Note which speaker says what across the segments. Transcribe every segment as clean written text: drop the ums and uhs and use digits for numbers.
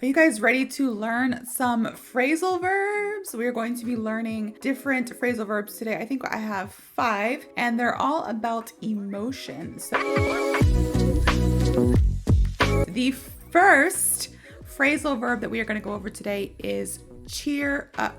Speaker 1: Are you guys ready to learn some phrasal verbs? We are going to be learning different phrasal verbs today. I think I have 5, and they're all about emotion. So the first phrasal verb that we are going to go over today is cheer up.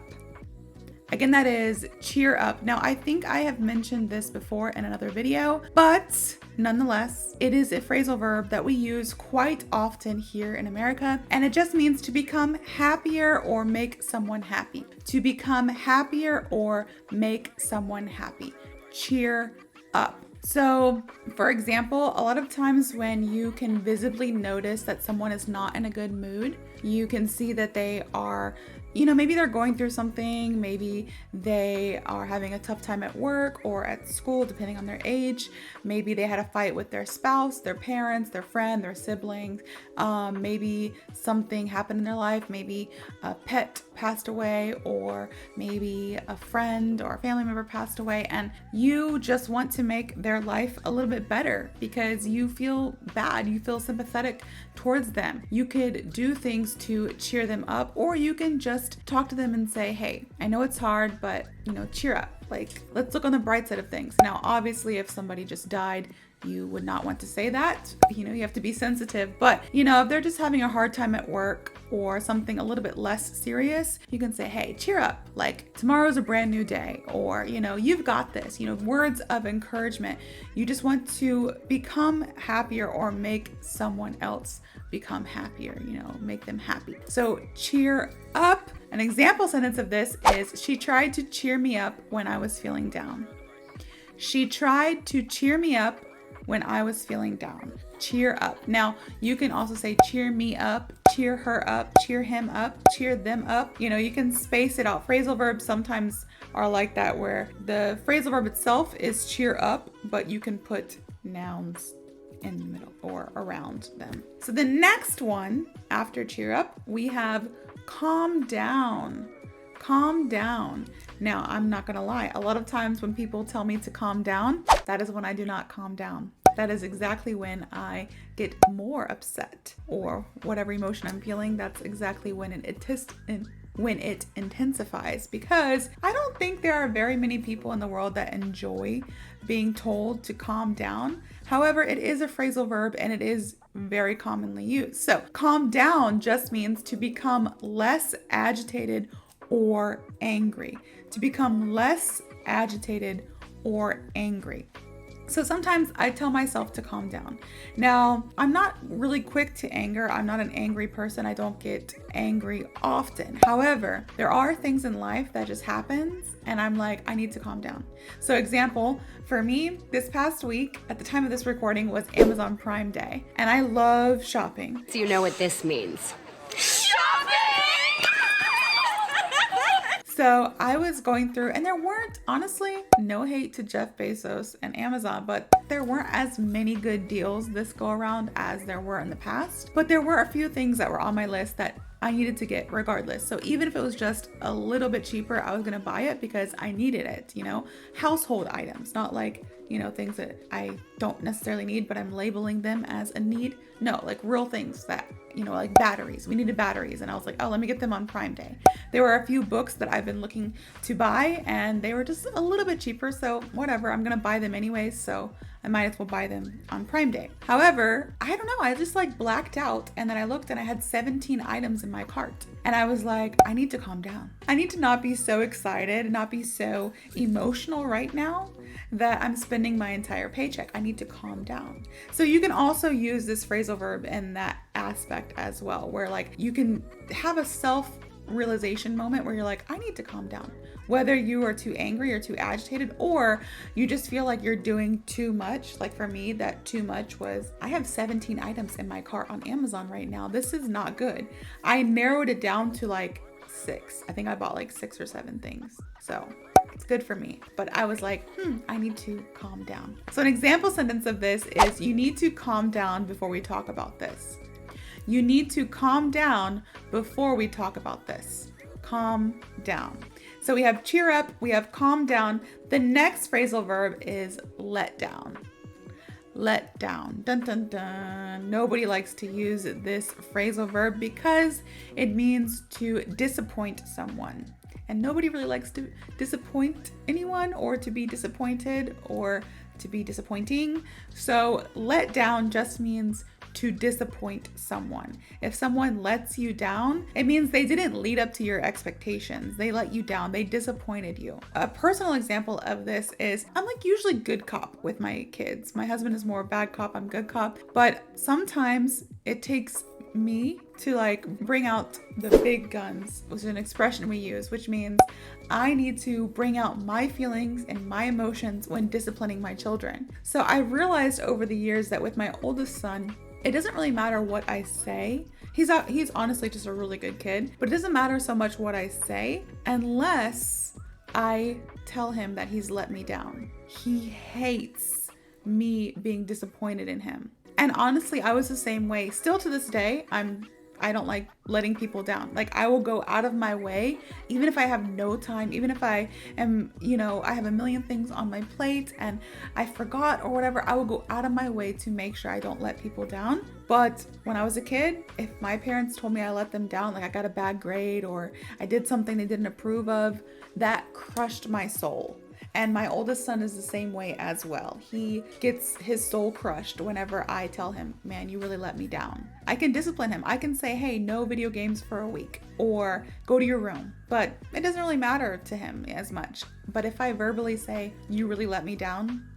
Speaker 1: Again, that is cheer up. Now, I think I have mentioned this before in another video, but nonetheless, it is a phrasal verb that we use quite often here in America, and it just means to become happier or make someone happy. To become happier or make someone happy. Cheer up. So, for example, a lot of times when you can visibly notice that someone is not in a good mood, you can see that they are, maybe they're going through something, maybe they are having a tough time at work or at school, depending on their age. Maybe they had a fight with their spouse, their parents, their friend, their siblings. Maybe something happened in their life. Maybe a pet passed away, or maybe a friend or a family member passed away, and you just want to make their life a little bit better because you feel bad, you feel sympathetic towards them. You could do things to cheer them up, or you can just talk to them and say, hey, I know it's hard, but cheer up. Like, let's look on the bright side of things. Now, obviously, if somebody just died, you would not want to say that. You have to be sensitive. But, if they're just having a hard time at work or something a little bit less serious, you can say, hey, cheer up. Like, tomorrow's a brand new day. Or, you've got this. Words of encouragement. You just want to become happier or make someone else become happier, make them happy. So cheer up. An example sentence of this is, she tried to cheer me up when I was feeling down. She tried to cheer me up when I was feeling down. Cheer up. Now, you can also say cheer me up, cheer her up, cheer him up, cheer them up. You can space it out. Phrasal verbs sometimes are like that, where the phrasal verb itself is cheer up, but you can put nouns in the middle or around them. So the next one after cheer up, we have calm down. Calm down. Now, I'm not gonna lie. A lot of times when people tell me to calm down, that is when I do not calm down. That is exactly when I get more upset, or whatever emotion I'm feeling. That's exactly when it intensifies, because I don't think there are very many people in the world that enjoy being told to calm down. However, it is a phrasal verb and it is very commonly used. So calm down just means to become less agitated or angry. To become less agitated or angry. So sometimes I tell myself to calm down. Now, I'm not really quick to anger. I'm not an angry person. I don't get angry often. However, there are things in life that just happens and I'm like, I need to calm down. So example, for me, this past week, at the time of this recording, was Amazon Prime Day. And I love shopping.
Speaker 2: So you know what this means.
Speaker 1: So I was going through, and there weren't, honestly, no hate to Jeff Bezos and Amazon, but there weren't as many good deals this go around as there were in the past. But there were a few things that were on my list that I needed to get regardless. So even if it was just a little bit cheaper, I was going to buy it because I needed it, household items, not like, things that I don't necessarily need, but I'm labeling them as a need. No, like real things that, like batteries. We needed batteries. And I was like, oh, let me get them on Prime Day. There were a few books that I've been looking to buy and they were just a little bit cheaper. So whatever, I'm going to buy them anyways. So I might as well buy them on Prime Day. However, I don't know, I just blacked out, and then I looked and I had 17 items in my cart. And I was like, I need to calm down. I need to not be so excited, not be so emotional right now that I'm spending my entire paycheck. I need to calm down. So you can also use this phrasal verb in that aspect as well, where you can have a self-realization moment where you're like, I need to calm down. Whether you are too angry or too agitated, or you just feel like you're doing too much. Like for me, that too much was, I have 17 items in my cart on Amazon right now. This is not good. I narrowed it down to 6. I think I bought 6 or 7 things. So it's good for me. But I was like, I need to calm down. So an example sentence of this is, you need to calm down before we talk about this. You need to calm down before we talk about this. Calm down. So we have cheer up, we have calm down. The next phrasal verb is let down. let down. Dun dun dun. Nobody likes to use this phrasal verb because it means to disappoint someone. And nobody really likes to disappoint anyone or to be disappointed or to be disappointing. So let down just means to disappoint someone. If someone lets you down, it means they didn't lead up to your expectations. They let you down. They disappointed you. A personal example of this is I'm like usually good cop with my kids. My husband is more bad cop, I'm good cop. But sometimes it takes me to like bring out the big guns, which is an expression we use, which means I need to bring out my feelings and my emotions when disciplining my children. So I realized over the years that with my oldest son, it doesn't really matter what I say. He's honestly just a really good kid, but it doesn't matter so much what I say unless I tell him that he's let me down. He hates me being disappointed in him. And honestly, I was the same way. Still to this day, I don't like letting people down. Like I will go out of my way, even if I have no time, even if I am, I have a million things on my plate and I forgot or whatever, I will go out of my way to make sure I don't let people down. But when I was a kid, if my parents told me I let them down, like I got a bad grade or I did something they didn't approve of, that crushed my soul. And my oldest son is the same way as well. He gets his soul crushed whenever I tell him, man, you really let me down. I can discipline him. I can say, hey, no video games for a week or go to your room. But it doesn't really matter to him as much. But if I verbally say, you really let me down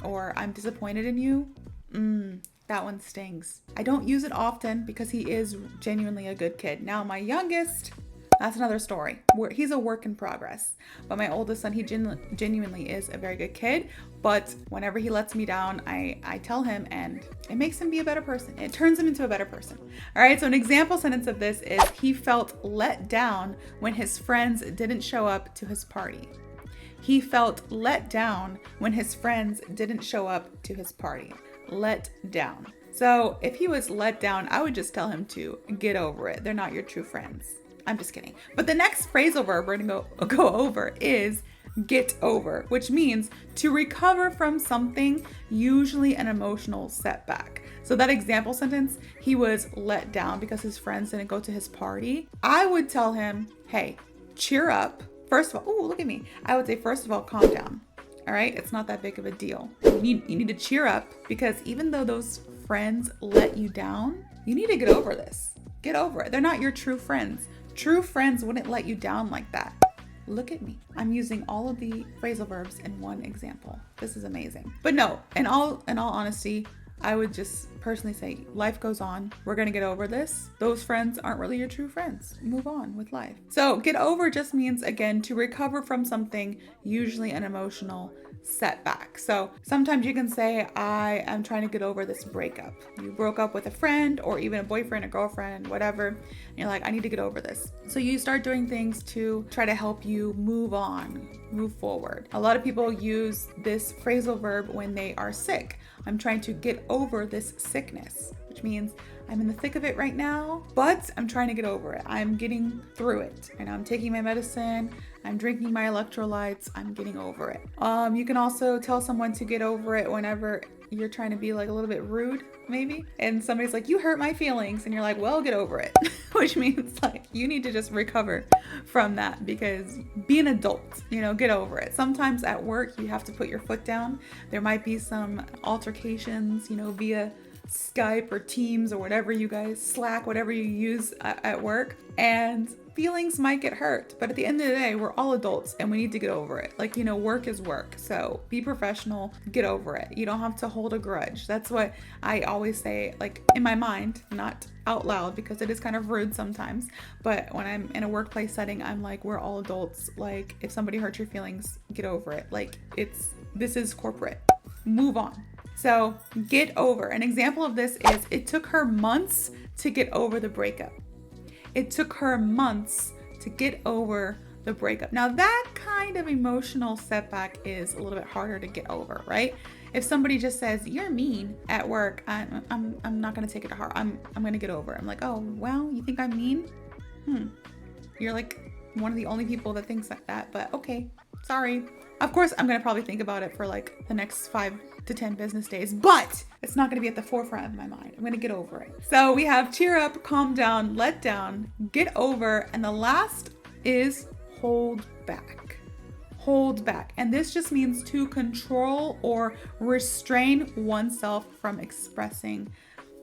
Speaker 1: or I'm disappointed in you, that one stings. I don't use it often because he is genuinely a good kid. Now, my youngest, that's another story. He's a work in progress. But my oldest son, he genuinely is a very good kid. But whenever he lets me down, I tell him and it makes him be a better person. It turns him into a better person. All right, so an example sentence of this is he felt let down when his friends didn't show up to his party. He felt let down when his friends didn't show up to his party. Let down. So if he was let down, I would just tell him to get over it. They're not your true friends. I'm just kidding. But the next phrasal verb we're gonna go over is get over, which means to recover from something, usually an emotional setback. So that example sentence, he was let down because his friends didn't go to his party. I would tell him, hey, cheer up. First of all, oh, look at me. I would say, first of all, calm down. All right, it's not that big of a deal. You need to cheer up because even though those friends let you down, you need to get over this. Get over it. They're not your true friends. True friends wouldn't let you down like that. Look at me. I'm using all of the phrasal verbs in one example. This is amazing. But no, in all honesty, I would just personally say life goes on. We're going to get over this. Those friends aren't really your true friends. Move on with life. So get over just means, again, to recover from something, usually an emotional setback. So sometimes you can say, I am trying to get over this breakup. You broke up with a friend or even a boyfriend, a girlfriend, whatever. And you're like, I need to get over this. So you start doing things to try to help you move on, move forward. A lot of people use this phrasal verb when they are sick. I'm trying to get over this sickness, which means I'm in the thick of it right now, but I'm trying to get over it. I'm getting through it and I'm taking my medicine. I'm drinking my electrolytes. I'm getting over it. You can also tell someone to get over it whenever you're trying to be like a little bit rude, maybe. And somebody's like, you hurt my feelings. And you're like, well, get over it. Which means like you need to just recover from that because be an adult, get over it. Sometimes at work, you have to put your foot down. There might be some altercations, via Skype or Teams or whatever you guys, Slack, whatever you use at work. And feelings might get hurt, but at the end of the day, we're all adults and we need to get over it. Like, work is work. So be professional, get over it. You don't have to hold a grudge. That's what I always say, like in my mind, not out loud because it is kind of rude sometimes. But when I'm in a workplace setting, I'm like, we're all adults. Like if somebody hurts your feelings, get over it. Like this is corporate. Move on. So get over. An example of this is it took her months to get over the breakup. It took her months to get over the breakup. Now that kind of emotional setback is a little bit harder to get over, right? If somebody just says, you're mean at work, I'm not going to take it to heart. I'm going to get over it. I'm like, oh, well, you think I'm mean? You're like one of the only people that thinks like that, but okay, sorry. Of course, I'm going to probably think about it for like the next 5 to 10 business days, but it's not going to be at the forefront of my mind. I'm going to get over it. So we have cheer up, calm down, let down, get over, and the last is hold back. Hold back. And this just means to control or restrain oneself from expressing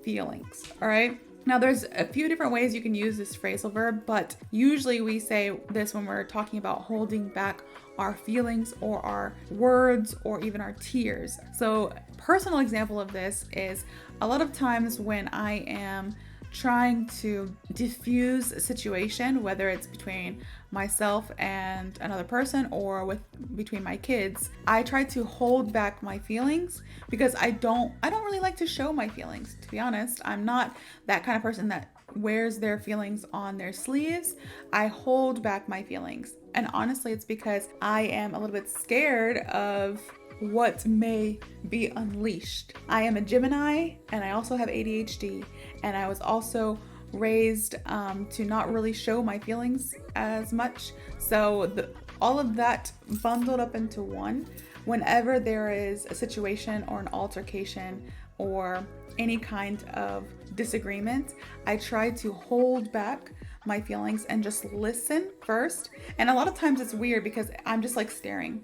Speaker 1: feelings. All right. Now there's a few different ways you can use this phrasal verb, but usually we say this when we're talking about holding back our feelings or our words or even our tears. So personal example of this is a lot of times when I am trying to diffuse a situation, whether it's between myself and another person or between my kids, I try to hold back my feelings because I don't really like to show my feelings, to be honest. I'm not that kind of person that wears their feelings on their sleeves. I hold back my feelings. And honestly, it's because I am a little bit scared of what may be unleashed. I am a Gemini and I also have ADHD, and I was also raised to not really show my feelings as much. So all of that bundled up into one, whenever there is a situation or an altercation or any kind of disagreement, I try to hold back my feelings and just listen first. And a lot of times it's weird because I'm just like staring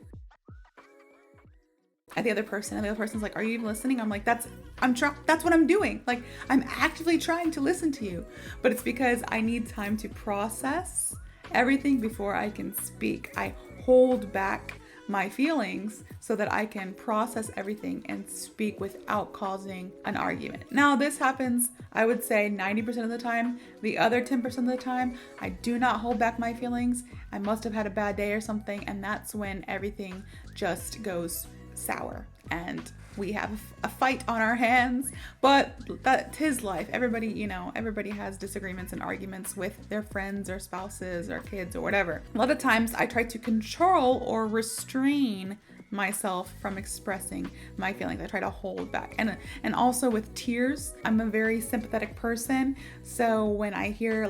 Speaker 1: at the other person, and the other person's like, "Are you even listening?" I'm like, that's what I'm doing. Like, I'm actively trying to listen to you, but it's because I need time to process everything before I can speak. I hold back my feelings so that I can process everything and speak without causing an argument. Now, this happens, I would say 90% of the time. The other 10% of the time, I do not hold back my feelings. I must have had a bad day or something, and that's when everything just goes sour and we have a fight on our hands. But that's his life. Everybody has disagreements and arguments with their friends or spouses or kids or whatever. A lot of times I try to control or restrain myself from expressing my feelings. I try to hold back. And also with tears, I'm a very sympathetic person. So when I hear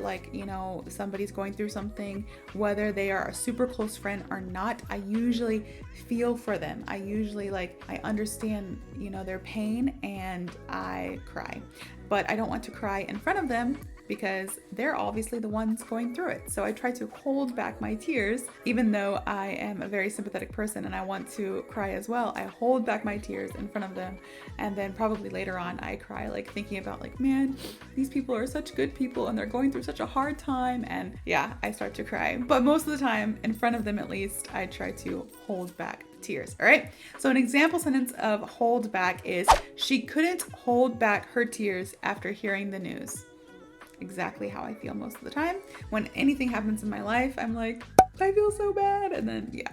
Speaker 1: somebody's going through something, whether they are a super close friend or not, I usually feel for them. I usually I understand, their pain, and I cry. But I don't want to cry in front of them because they're obviously the ones going through it. So I try to hold back my tears, even though I am a very sympathetic person and I want to cry as well. I hold back my tears in front of them, and then probably later on I cry, thinking about man, these people are such good people and they're going through such a hard time, and yeah, I start to cry. But most of the time, in front of them at least, I try to hold back tears. All right. So an example sentence of hold back is, she couldn't hold back her tears after hearing the news. Exactly how I feel most of the time. When anything happens in my life, I'm like, I feel so bad. And then, yeah,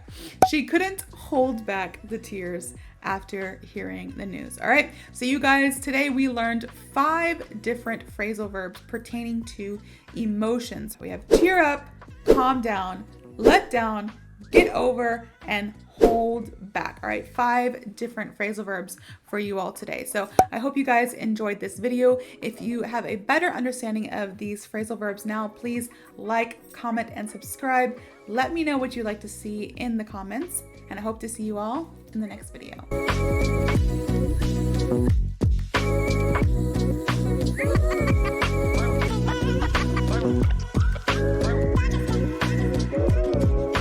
Speaker 1: she couldn't hold back the tears after hearing the news. All right. So you guys, today we learned 5 different phrasal verbs pertaining to emotions. We have cheer up, calm down, let down, get over, and hold back. All right, 5 different phrasal verbs for you all today. So I hope you guys enjoyed this video. If you have a better understanding of these phrasal verbs now, please like, comment, and subscribe. Let me know what you'd like to see in the comments, and I hope to see you all in the next video.